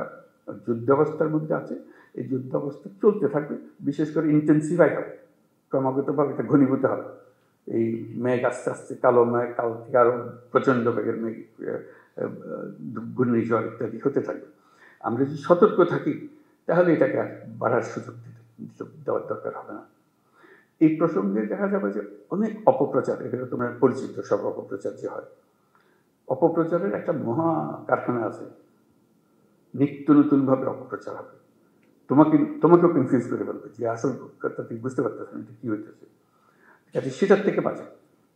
S1: যুদ্ধাবস্থার মধ্যে আছে, এই যুদ্ধাবস্থা চলতে থাকবে, বিশেষ করে ইন্টেন্সিফাই হবে, ক্রমাগতভাবে এটা ঘনীভূত হবে। এই মেঘ আস্তে আস্তে কালো মেঘ, কাল থেকে আরও প্রচণ্ড বেগের মেঘ, ঘূর্ণিঝড় ইত্যাদি হতে থাকবে। আমরা যদি সতর্ক থাকি তাহলে এটাকে আর বাড়ার সুযোগ দেওয়ার দরকার হবে না। এই প্রসঙ্গে দেখা যাবে যে অনেক অপপ্রচার, এগুলো তোমরা পরিচিত সব অপপ্রচার যে হয়, অপপ্রচারের একটা মহা কারখানা আছে। নিত্য নতুনভাবে অপপ্রচার হবে, তোমাকেও কনফিউজ করে ফেলবে যে আসল কথা তুই বুঝতে পারতেছ না কী হইতেছে। কাজে সেটার থেকে বাঁচে,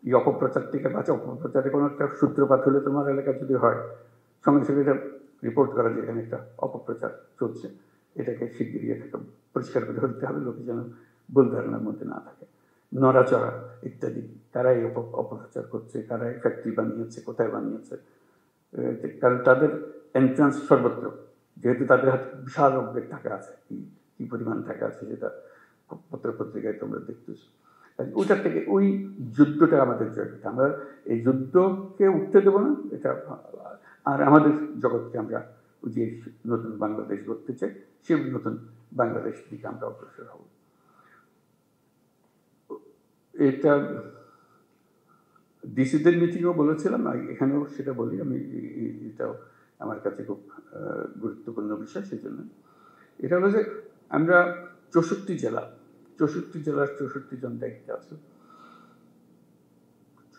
S1: এই অপপ্রচার থেকে বাঁচে। অপপ্রচারে কোনো একটা সূত্রপাত হলে তোমার এলাকায় যদি হয়, সঙ্গে সঙ্গে এটা রিপোর্ট করা যে এখানে একটা অপপ্রচার চলছে, এটাকে শিগগিরই এটাকে পরিষ্কার করে ধরতে হবে, লোকে যেন ভুল ধারণার মধ্যে না থাকে। নড়াচড়া ইত্যাদি, কারাই অপপ্রচার করছে, কারাই ফ্যাক্টরি বানিয়েছে, কোথায় বানিয়েছে, কারণ তাদের এন্ট্রান্স সর্বত্র, যেহেতু তাদের হাতে বিশাল অঙ্কের টাকা আছে, কি পরিমাণ টাকা আছে সেটা পত্রপত্রিকায় তোমরা দেখতেছো। ওইটার থেকে ওই যুদ্ধটা আমাদের জয়, আমরা এই যুদ্ধকে উঠতে দেবো না এটা। আর আমাদের জগৎকে আমরা যে নতুন বাংলাদেশ গড়তে চাই, সেই নতুন বাংলাদেশ দিকে আমরা অগ্রসর হব। এটা ডিসিদের মিটিংও বলেছিলাম, এখানেও সেটা বলি আমি, এটাও আমার কাছে খুব গুরুত্বপূর্ণ বিষয়। সেই জন্য এটা হলো যে আমরা 64 জেলার 64 জন দায়িত্বে আছে।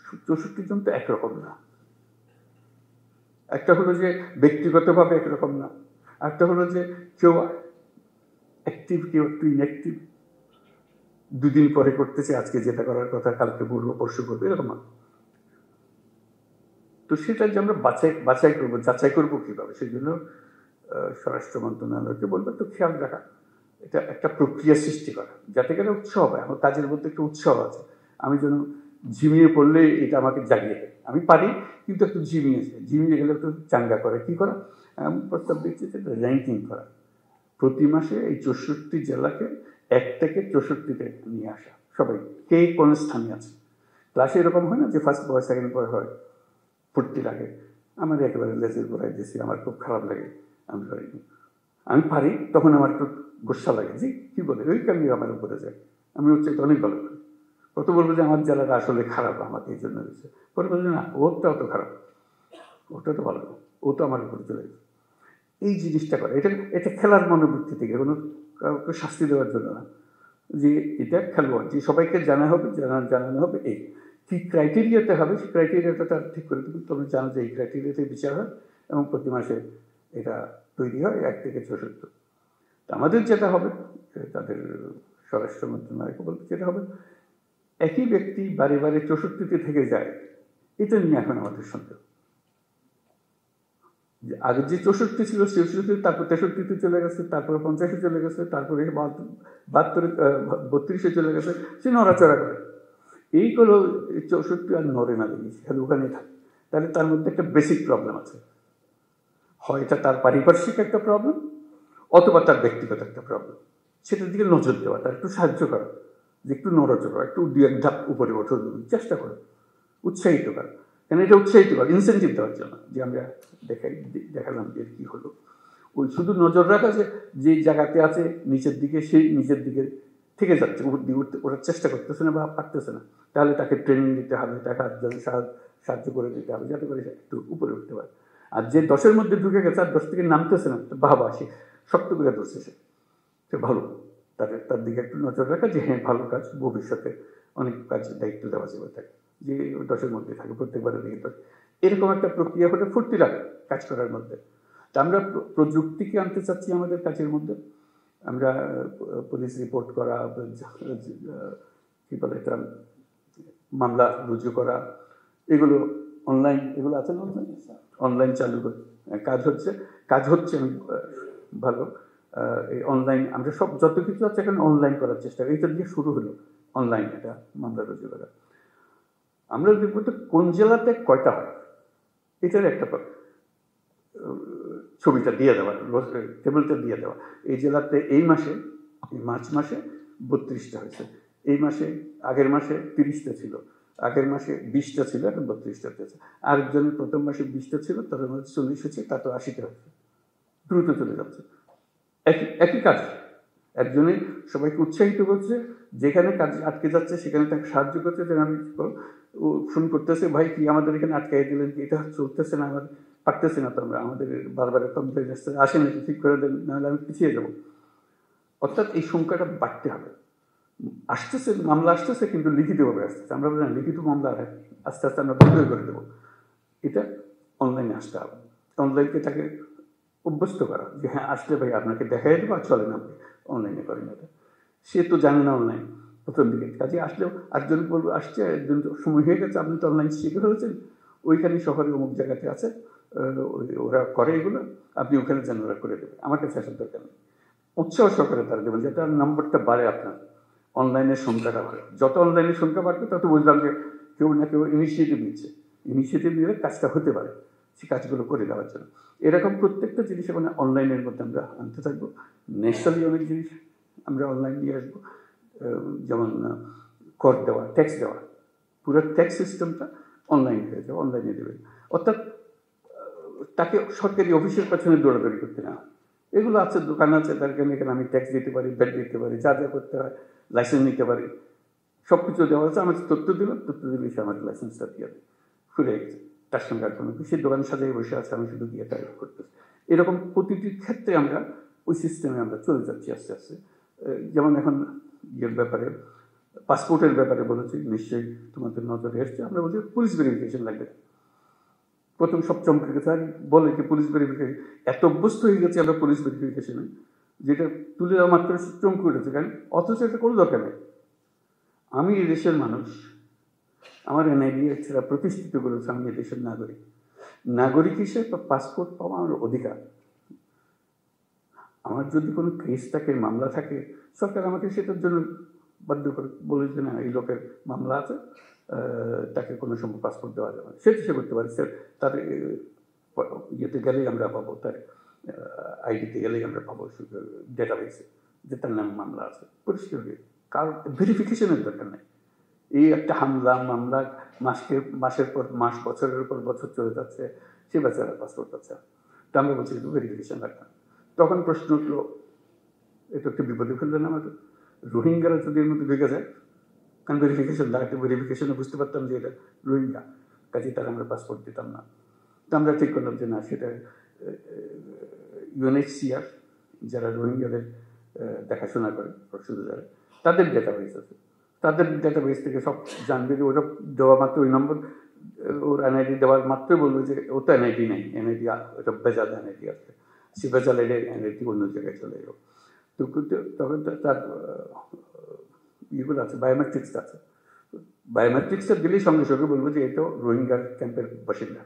S1: 64 জন তো একরকম না। একটা হলো যে ব্যক্তিগতভাবে একরকম না, একটা হলো যে কেউ অ্যাক্টিভ, কেউ একটু ইনঅ্যাক্টিভ, দুদিন পরে করতেছে, আজকে যেটা করার কথা কালকে পূর্ব পরশু করবে, এরকম না। তো সেটা যে আমরা যাচাই করবো কীভাবে, সেই জন্য স্বরাষ্ট্র মন্ত্রণালয়কে বলবো একটু খেয়াল রাখা, এটা একটা প্রক্রিয়া সৃষ্টি করা, যাতে করে উৎসাহ হয়। আমার কাজের মধ্যে একটু উৎসাহ আছে, আমি যেন ঝিমিয়ে পড়লে এটা আমাকে জাগিয়ে দেয়। আমি পারি, কিন্তু একটু ঝিমিয়ে গেলে একটু চাঙ্গা করে কি করা, আমি প্রস্তাব দিচ্ছি যে র্যাঙ্কিং করা। প্রতি মাসে এই 64 জেলাকে 1 থেকে 64-তে নিয়ে আসা, সবাই কে কোন স্থানে আছে। ক্লাসে এরকম হয় না যে ফার্স্ট বয় সেকেন্ড বয় হয়, ফুর্তি লাগে, আমার একেবারে লেজের গোড়ায় দিয়েছি, আমার খুব খারাপ লাগে, আমি পারি, তখন আমার একটু গোসা লাগে যে কী বলে ওই কারণে আমার উপরে যায়, আমি হচ্ছে অনেক ভালো করি। কত বলবো যে আমার জেলাটা আসলে খারাপ, আমাকে এই জন্য হয়েছে, পরে বলছে না ওরটা অত খারাপ, ওটা তো ভালো, ও তো আমার উপরে চলে গেছে। এই জিনিসটা করে, এটা খেলার মনোবৃত্তি থেকে, কোনো কাউকে শাস্তি দেওয়ার জন্য না, যে এটা খেলোয়াড়, যে সবাইকে জানানো হবে এই কী ক্রাইটেরিয়াতে হবে সেই ক্রাইটেরিয়াটা তার ঠিক করে দেবেন। তোমরা জানো যে এই ক্রাইটেরিয়াতে বিচার হয় এবং প্রতি মাসে এটা তৈরি হয় 1 থেকে 64। তো আমাদের যেটা হবে তাদের স্বরাষ্ট্র মন্ত্রণালয়কে বলতে যেটা হবে, একই ব্যক্তি বারে বারে 64তে থেকে যায়, এটা নিয়ে এখন আমাদের সন্দেহ। আগে যে 64 ছিল 66, তারপর 63তে চলে গেছে, তারপরে 50-এ চলে গেছে, তারপরে 32-এ চলে গেছে, সে নড়াচড়া করে। এইগুলো 64 আর নড়ে না দেখি, খালি ওখানেই থাকে। তাহলে তার মধ্যে একটা বেসিক প্রবলেম আছে, হয় এটা তার পারিপার্শ্বিক একটা প্রবলেম অথবা তার ব্যক্তিগত একটা প্রবলেম। সেটার দিকে নজর দেওয়া, তার একটু সাহায্য করা, যে একটু নড়াচড়া, একটু 2-1 ধাপ উপরে ওঠো, চেষ্টা করো, উৎসাহিত করা। কেন এটা উৎসাহিত করা, ইনসেন্টিভ দেওয়ার জন্য, যে আমরা দেখালাম যে কী হলো। ওই শুধু নজর রাখা যে জায়গাতে আছে নিচের দিকে, সেই নিচের দিকে থেকে যাচ্ছে, উপর দিকে উঠতে ওঠার চেষ্টা করতেছে না বা পারতেছে না, তাহলে তাকে ট্রেনিং দিতে হবে, তাকে সাহায্য করে দিতে হবে যাতে করে একটু উপরে উঠতে পারে। আর যে 10-এর মধ্যে ঢুকে গেছে আর 10 থেকে নামতেছে না, বাবা সে শক্ত করে ধরছে, সে ভালো, তার দিকে একটু নজর রাখা যে হ্যাঁ ভালো কাজ, ভবিষ্যতে অনেক কাজ দায়িত্ব দেওয়া যাবে তাকে, যে 10-এর মধ্যে থাকে, প্রত্যেকবারের দিকে 10। এরকম একটা প্রক্রিয়া হলে ফুর্তি লাগে কাজ করার মধ্যে। তা আমরা প্রযুক্তিকে আনতে চাচ্ছি আমাদের কাজের মধ্যে। আমরা পুলিশ রিপোর্ট করা, কী বলে এটা, মামলা রুজু করা, এগুলো অনলাইন, এগুলো আছে না অনলাইন চালু করে কাজ হচ্ছে আমি ভালো। এই অনলাইন আমরা সব যত কিছু আছে এখন অনলাইন করার চেষ্টা করি, এইটা দিয়ে শুরু হলো অনলাইন এটা মামলা রুজু করা। আমরা দেখবো তো কোন জেলাতে কয়টা হয়, এটার একটা ছবিটা দিয়ে দেওয়া, টেবিলটা দিয়ে দেওয়া। এই জেলাতে এই মাসে, এই মার্চ মাসে 32টা হয়েছে, এই মাসে আগের মাসে 30টা ছিল, আগের মাসে 20টা ছিল, এখন 32টা হয়েছে। আরেকজনের প্রথম মাসে 20টা ছিল, তাদের মধ্যে 40 হয়েছে, তা তো 80টা হয়েছে, দ্রুত চলে যাচ্ছে। একই কাজ, একজনে সবাইকে উৎসাহিত করছে, যেখানে কাজ আটকে যাচ্ছে সেখানে তাকে সাহায্য করছে, যে আমি ফোন করতেছে, ভাই কি আমাদের এখানে আটকাই দিলেন, কি এটা চলতেছে না, আমার পারতেছি না, তো আমরা আমাদের বারবার কমপ্লেন আসছে, আসেন একটু ঠিক করে দেন, নাহলে আমি পিছিয়ে যাবো। অর্থাৎ এই সংখ্যাটা বাড়তে হবে। আসতেছে মামলা আসতেছে, কিন্তু লিখিতভাবে আসতেছে, আমরা বলি না লিখিত মামলা আস্তে আস্তে আমরা বন্ধ করে দেবো। এটা অনলাইনে আসতে হবে, অনলাইনকে তাকে অভ্যস্ত করা, যে হ্যাঁ আসলে ভাই আপনাকে দেখাই দেবো, আর চলেন আপনি অনলাইনে করেন এটা। সে তো জানে না অনলাইন প্রথম দিকে, কাজে আসলেও আরেকজন বলবো আসছে, একজন সময় হয়ে গেছে, আপনি তো অনলাইন শিখে ফেলেছেন, ওইখানে শহরে অমুক জায়গাতে আছে, ওরা করে এগুলো, আপনি ওখানে যেন ওরা করে দেবে, আমার কাছে আসার দরকার নেই। উৎসাহ সহকারে তারা দেবেন, যাতে আর নম্বরটা বাড়ে, আপনার অনলাইনের সংখ্যাটা বাড়ে। যত অনলাইনের সংখ্যা বাড়বে তত বুঝলাম যে কেউ না কেউ ইনিশিয়েটিভ নিচ্ছে, ইনিশিয়েটিভ নিলে কাজটা হতে পারে, সে কাজগুলো করে দেওয়ার জন্য। এরকম প্রত্যেকটা জিনিস মানে অনলাইনের মধ্যে আমরা আনতে থাকবো। ন্যাশনালি অনেক জিনিস আমরা অনলাইন নিয়ে আসবো, যেমন কর দেওয়া, ট্যাক্স দেওয়া, পুরো ট্যাক্স সিস্টেমটা অনলাইন হয়ে যাবে, অনলাইনে দেবে। অর্থাৎ তাকে সরকারি অফিসের পেছনে দৌড়াদৌড়ি করতে না। এগুলো আছে, দোকান আছে, তার এখানে আমি ট্যাক্স দিতে পারি, ব্যাট দিতে পারি, যা যা করতে হয়, লাইসেন্স নিতে পারি, সব কিছু দেওয়া হচ্ছে। আমার তথ্য দিলে সে আমার লাইসেন্সটা দিয়ে দেয়, ঘুরে গেছে, তার সঙ্গে আর কোনো কিছু, দোকান সাজাই বসে আছে, আমি শুধু গিয়ে টাইপ করতেছি। এরকম প্রতিটি ক্ষেত্রে আমরা ওই সিস্টেমে আমরা চলে যাচ্ছি আস্তে আস্তে। যেমন এখন ইয়ের ব্যাপারে, পাসপোর্টের ব্যাপারে বলেছি, নিশ্চয়ই তোমাদের নজরে এসছে, আমরা বলছি পুলিশ ভেরিফিকেশন লাগবে। প্রথম সব চমকে গেছে, আর বলে কি পুলিশ ভেরিফিকেশন, এত অভ্যস্ত হয়ে গেছে আমরা পুলিশ ভেরিফিকেশনে, যেটা তুলে দেওয়া মাত্র চমকে উঠেছে, কারণ অথচ এটা কোনো দরকার নেই। আমি এই দেশের মানুষ, আমার এনআইডি ছাড়া প্রতিষ্ঠিত করেছে, আমি এই দেশের নাগরিক, নাগরিক হিসেবে পাসপোর্ট পাওয়া আমার অধিকার। আমার যদি কোনো কেস থাকে, মামলা থাকে, সরকার আমাকে সেটার জন্য বাধ্য করে বলে যে না এই লোকের মামলা আছে, তাকে কোনো সময় পাসপোর্ট দেওয়া যাবে না, সেটা সে করতে পারে। তার ইয়েতে গেলেই আমরা পাবো, তার আইডিতে গেলেই আমরা পাবো ডেটাবেসে যে তার নাম মামলা আছে, পরিষ্কার হয়ে, কারণ ভেরিফিকেশনের দরকার নেই। এই একটা হামলা মামলা মাসের পর মাস, বছরের পর বছর চলে যাচ্ছে, সে বেচারা পাসপোর্ট পাচ্ছে। তো আমরা বলছি একটু ভেরিফিকেশন রাখতাম। তখন প্রশ্ন উঠলো, এটা একটু বিপদে ফেললেন আমাদের, রোহিঙ্গারা যদি এর মধ্যে ঢুকে যায়, কারণ ভেরিফিকেশন লাগাতে, ভেরিফিকেশনে বুঝতে পারতাম যে এটা রোহিঙ্গা, কাজে তারা আমরা পাসপোর্ট দিতাম না। তো আমরা ঠিক করলাম যে না, সেটা UNHCR যারা রোহিঙ্গাদের দেখাশোনা করে, প্রসিডিউর, তাদের ডেটাবেস আছে, তাদের ডেটাবেস থেকে সব জানবে যে ওটা দেওয়া মাত্র ওই নম্বর ওর এনআইডি দেওয়ার মাত্রই বলবে যে ও তো এনআইডি নেই, এনআইডি ওটা বেজাল এনআইডি আছে, সে বেজাল এনআইডি অন্য জায়গায় চলে যাবে। তো তখন তার ইয়েগুলো আছে, বায়োমেট্রিক্স আছে, বায়োমেট্রিক্সটা দিলেই সঙ্গে সঙ্গে বলবো যে এটা রোহিঙ্গা ক্যাম্পের বাসিন্দা।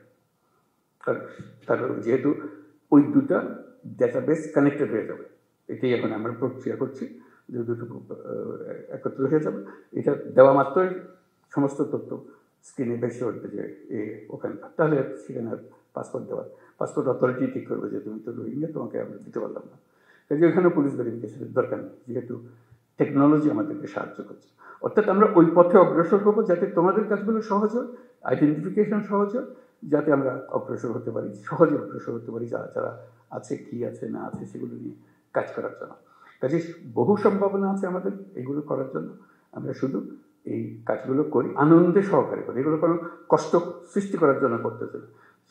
S1: তার যেহেতু ওই দুটা ডেটাবেস কানেক্টেড হয়ে যাবে, এটাই এখন আমরা প্রক্রিয়া করছি যে দুটো একত্র হয়ে যাবে। এটা দেওয়া মাত্রই সমস্ত তথ্য স্ক্রিনে বেশি উঠবে যে ওখানকার, তাহলে সেখানে পাসপোর্ট দেওয়ার পাসপোর্ট অথরিটি ঠিক করবে যে তুমি তো রোহিঙ্গা, তোমাকে আমরা দিতে পারলাম না। কাজে ওখানে পুলিশ ভেরিফিকেশনের দরকার নেই, যেহেতু টেকনোলজি আমাদেরকে সাহায্য করছে। অর্থাৎ আমরা ওই পথে অগ্রসর হবো যাতে তোমাদের কাজগুলো সহজ হয়, আইডেন্টিফিকেশন সহজ হয়, যাতে আমরা অগ্রসর হতে পারি, সহজে অগ্রসর হতে পারি যারা যারা আছে, কি আছে না আছে সেগুলো নিয়ে কাজ করার জন্য। কাজে বহু সম্ভাবনা আছে আমাদের এগুলো করার জন্য। আমরা শুধু এই কাজগুলো করি আনন্দে সহকারে করি, এগুলো কোনো কষ্ট সৃষ্টি করার জন্য করতে চাই,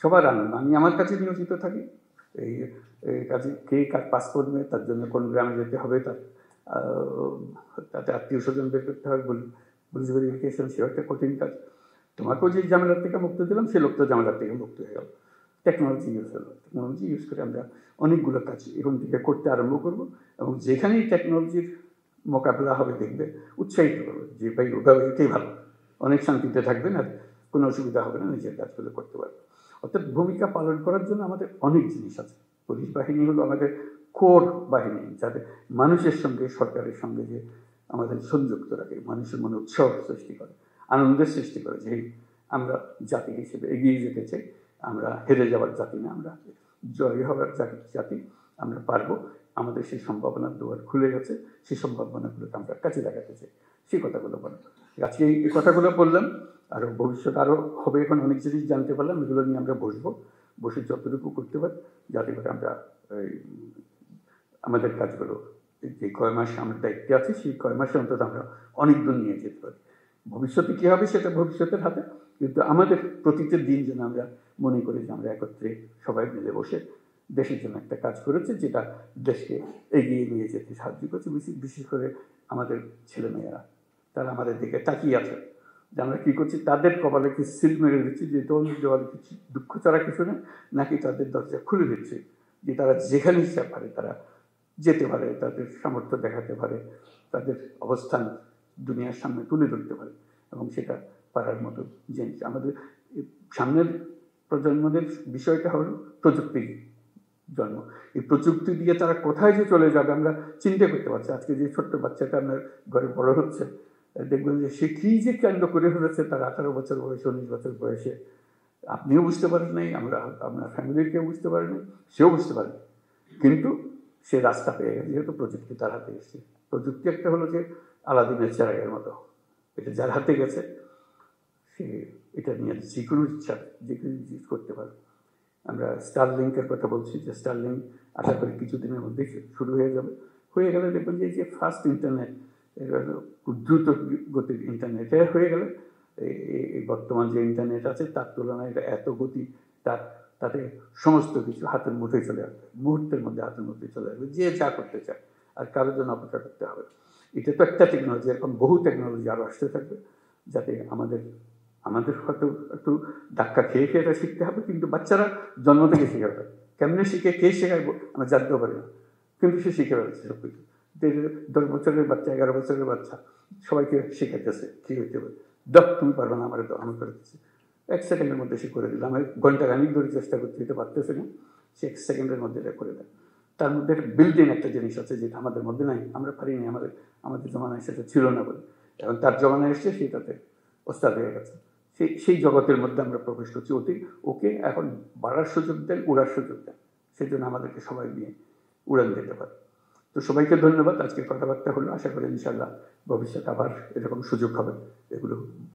S1: সবার আনন্দ। আমি আমার কাছে নিয়োজিত থাকি এই কাজে, কে কার পাসপোর্ট নেই, তার জন্য কোন গ্রামে যেতে হবে, তাতে আত্মীয় স্বজন বের করতে হবে, পুলিশ ভেরিফিকেশন, সেও একটা কঠিন কাজ। তোমাকেও যে ঝামেলার থেকে মুক্ত দিলাম, সে লোক তো ঝামেলার থেকে মুক্ত হয়ে গেল। টেকনোলজি ইউজ হলো, টেকনোলজি ইউজ করে আমরা অনেকগুলো কাজ এখন থেকে করতে আরম্ভ করব, এবং যেখানেই টেকনোলজির মোকাবিলা হবে দেখবে উৎসাহিত করবে যে ভাই ওভাবে এটাই ভালো, অনেক শান্তিতে থাকবেন আর কোনো অসুবিধা হবে না, নিজের কাজগুলো করতে পারবে। অর্থাৎ ভূমিকা পালন করার জন্য আমাদের অনেক জিনিস আছে। পুলিশ বাহিনী হলো আমাদের কোর বাহিনী, যাতে মানুষের সঙ্গে, সরকারের সঙ্গে যে আমাদের সংযুক্ত রাখে, মানুষের মনে উৎসাহ সৃষ্টি করে, আনন্দের সৃষ্টি করে যে আমরা জাতি হিসেবে এগিয়ে যেতে চাই, আমরা হেরে যাওয়ার জাতি না, আমরা জয় হওয়ার জাতি, আমরা পারবো, আমাদের সেই সম্ভাবনার দুয়ার খুলে গেছে, সেই সম্ভাবনাগুলোকে আমরা কাজে লাগাতে চাই, সেই কথাগুলো বললাম। আজকে এই কথাগুলো বললাম, আরও ভবিষ্যৎ আরও হবে, এখন অনেক জিনিস জানতে পারলাম, এগুলো নিয়ে আমরা বসে যতটুকু করতে পারি, যাতে করে আমরা আমাদের কাজগুলো যে কয় মাস আমার দায়িত্বে আছে, সেই কয় মাসে অন্তত আমরা অনেক দূর নিয়ে যেতে পারি। ভবিষ্যতে কী হবে সেটা ভবিষ্যতের হাতে, কিন্তু আমাদের প্রতিটা দিন যেন আমরা মনে করি যে আমরা একত্রে সবাই মিলে বসে দেশের জন্য একটা কাজ করেছে, যেটা দেশকে এগিয়ে নিয়ে যেতে সাহায্য করছে। বিশেষ করে আমাদের ছেলেমেয়েরা, তারা আমাদের দিকে তাকিয়ে আছে যে আমরা কী করছি, তাদের কপালে কি সিল মেরে দিচ্ছি যে তোমাদের দেওয়ালে কিছু দুঃখ ছাড়া কিছু নেই, নাকি তাদের দরজা খুলে দিচ্ছি যে তারা যেখানে ইচ্ছা পারে তারা যেতে পারে, তাদের সামর্থ্য দেখাতে পারে, তাদের অবস্থান দুনিয়ার সামনে তুলে ধরতে পারে, এবং সেটা পারার মতো জিনিস। আমাদের সামনের প্রজন্মদের বিষয়টা হলো প্রযুক্তির জন্ম। এই প্রযুক্তি দিয়ে তারা কোথায় যে চলে যাবে আমরা চিন্তা করতে পারছি। আজকে যে ছোট্ট বাচ্চাটা আপনার ঘরে বড় হচ্ছে, দেখবেন যে সে কী যে কাণ্ড করে ফেলেছে তার 18 বছর বয়সে, 19 বছর বয়সে, আপনিও বুঝতে পারেন নাই, আপনার ফ্যামিলির কেউ বুঝতে পারেনি, সেও বুঝতে পারেনি, কিন্তু সে রাস্তা পেয়ে গেছে, যেহেতু প্রযুক্তি তার হাতে এসেছে। প্রযুক্তি একটা হলো যে আলাদিনের চেরাগের মতো, এটা যার হাতে গেছে সে এটা নিয়ে যে কোনো ইচ্ছা যে কোনো জিনিস করতে পারে। আমরা স্টারলিংকের কথা বলছি, যে স্টারলিংক আশা করি কিছুদিনের মধ্যেই শুরু হয়ে যাবে। হয়ে গেলে দেখবেন যে ফার্স্ট ইন্টারনেট, দ্রুত গতির ইন্টারনেট হয়ে গেলে এই বর্তমান যে ইন্টারনেট আছে তার তুলনায় এটা এত গতি, তাতে সমস্ত কিছু হাতের মুঠোয় চলে আসবে, মুহূর্তের মধ্যে হাতের মুঠোয় চলে আসবে, যে যা করতে চায়, আর কারোর জন্য অপেক্ষা করতে হবে। এটা তো একটা টেকনোলজি, এরকম বহু টেকনোলজি আরও আসতে থাকবে, যাতে আমাদের হয়তো একটু ধাক্কা খেয়ে এটা শিখতে হবে, কিন্তু বাচ্চারা জন্ম থেকে শিখে হবে। কেমনে শিখে, কে শেখাবো আমরা জানতেও পারি না, কিন্তু সে শিখে ফেলছে সব কিছু। 10 বছরের বাচ্চা, 11 বছরের বাচ্চা সবাইকে শেখাইতেছে কী হইতে হবে। তুমি পারবে না, আমার আমি করে দিচ্ছি, 1 সেকেন্ডের মধ্যে সে করে দিল। আমি ঘন্টাখানিক ধরে চেষ্টা করতে দিতে পারতেছে না, সে 1 সেকেন্ডের মধ্যে এটা করে দেয়। তার মধ্যে একটা বিল্ডিং একটা জিনিস আছে যেটা আমাদের মধ্যে নাই, আমরা পারিনি, আমাদের জমানায় সেটা ছিল না বলে। এবং তার জমানায় এসছে সেটাতে ওস্তাদ হয়ে গেছে, সেই জগতের মধ্যে আমরা প্রবেশ করছি। ওকে এখন বাড়ার সুযোগ দেন, উড়ার সুযোগ দেন, সেই জন্য আমাদেরকে সবাই নিয়ে উড়ান দিতে পারে। তো সবাইকে ধন্যবাদ। আজকে কথাবার্তা হলো, আশা করি ইনশাল্লাহ ভবিষ্যতে আবার এরকম সুযোগ হবে এগুলো